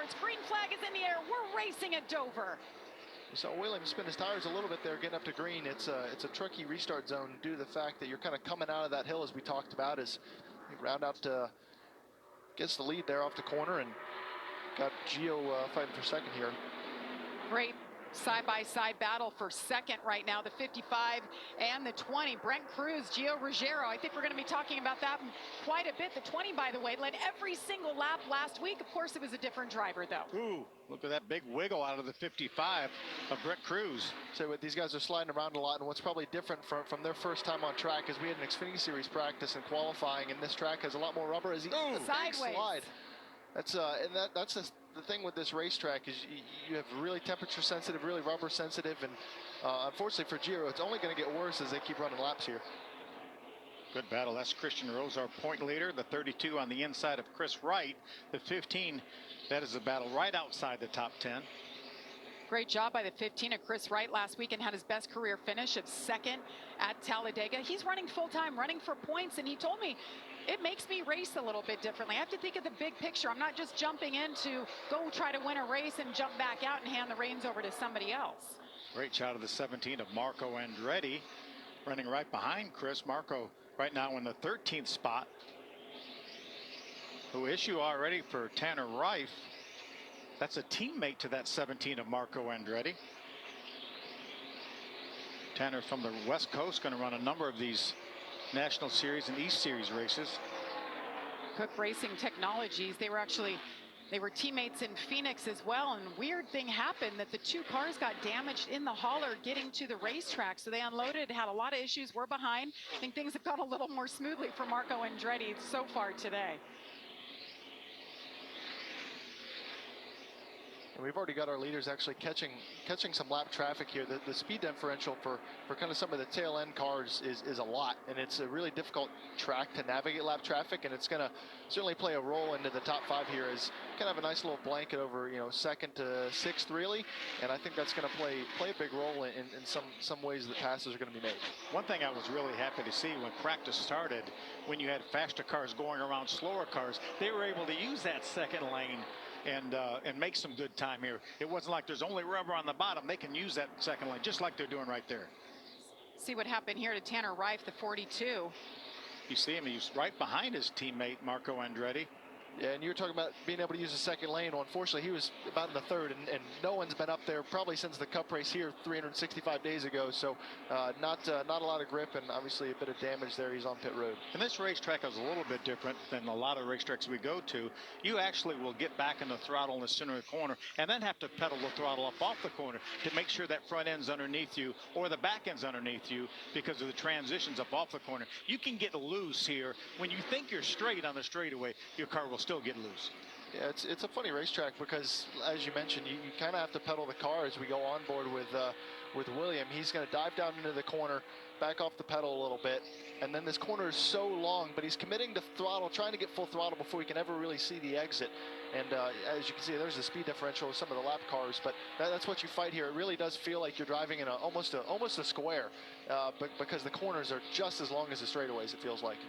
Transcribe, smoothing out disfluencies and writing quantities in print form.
Motorsports. Green flag is in the air. We're racing at Dover. We saw Williams spin his tires a little bit there, getting up to green. It's a tricky restart zone due to the fact that you're kind of coming out of that hill, as we talked about, as you round out to gets the lead there off the corner, and got Gio fighting for second here. Great side-by-side battle for second right now, the 55 and the 20. Brent Cruz, Gio Ruggiero. I think we're going to be talking about that quite a bit. The 20, by the way, led every single lap last week. Of course, it was a different driver, though. Ooh, look at that big wiggle out of the 55 of Brent Cruz. So what these guys are sliding around a lot, and what's probably different from their first time on track is we had an Xfinity Series practice and qualifying, and this track has a lot more rubber. As he sideways slide. That's the thing with this racetrack is you have really temperature sensitive, really rubber sensitive, and unfortunately for Giro, it's only going to get worse as they keep running laps here. Good battle. That's Christian Rose, our point leader. The 32 on the inside of Chris Wright. The 15, that is a battle right outside the top 10. Great job by the 15 of Chris Wright last week, and had his best career finish of second at Talladega. He's running full-time, running for points, and he told me it makes me race a little bit differently. I have to think of the big picture. I'm not just jumping in to go try to win a race and jump back out and hand the reins over to somebody else. Great shot of the 17 of Marco Andretti, running right behind Chris. Marco right now in the 13th spot. Who issue already for Tanner Reif. That's a teammate to that 17 of Marco Andretti. Tanner from the West Coast, going to run a number of these National Series and East Series races. Cook Racing Technologies, they were teammates in Phoenix as well, and weird thing happened that the two cars got damaged in the hauler getting to the racetrack, so they unloaded, had a lot of issues, were behind. I think things have gone a little more smoothly for Marco Andretti so far today. And we've already got our leaders actually catching some lap traffic here. The speed differential for kind of some of the tail end cars is a lot, and it's a really difficult track to navigate lap traffic, and it's going to certainly play a role into the top 5 here as kind of a nice little blanket over second to sixth really, and I think that's going to play a big role in some ways that passes are going to be made. One thing I was really happy to see when practice started, when you had faster cars going around slower cars, they were able to use that second lane and make some good time here. It wasn't like there's only rubber on the bottom. They can use that second lane just like they're doing right there. See what happened here to Tanner Reif, the 42. You see him, he's right behind his teammate Marco Andretti. Yeah, and you were talking about being able to use the second lane. Well, unfortunately, he was about in the third, and no one's been up there probably since the Cup race here 365 days ago. So not a lot of grip, and obviously a bit of damage there. He's on pit road. And this racetrack is a little bit different than a lot of racetracks we go to. You actually will get back in the throttle in the center of the corner and then have to pedal the throttle up off the corner to make sure that front end's underneath you or the back end's underneath you because of the transitions up off the corner. You can get loose here. When you think you're straight on the straightaway, your car will still get loose. Yeah, it's a funny racetrack because, as you mentioned, you kind of have to pedal the car as we go on board with William. He's going to dive down into the corner, back off the pedal a little bit, and then this corner is so long, but he's committing to throttle, trying to get full throttle before he can ever really see the exit. And as you can see, there's the speed differential with some of the lap cars, but that's what you fight here. It really does feel like you're driving in almost a square, but because the corners are just as long as the straightaways, it feels like.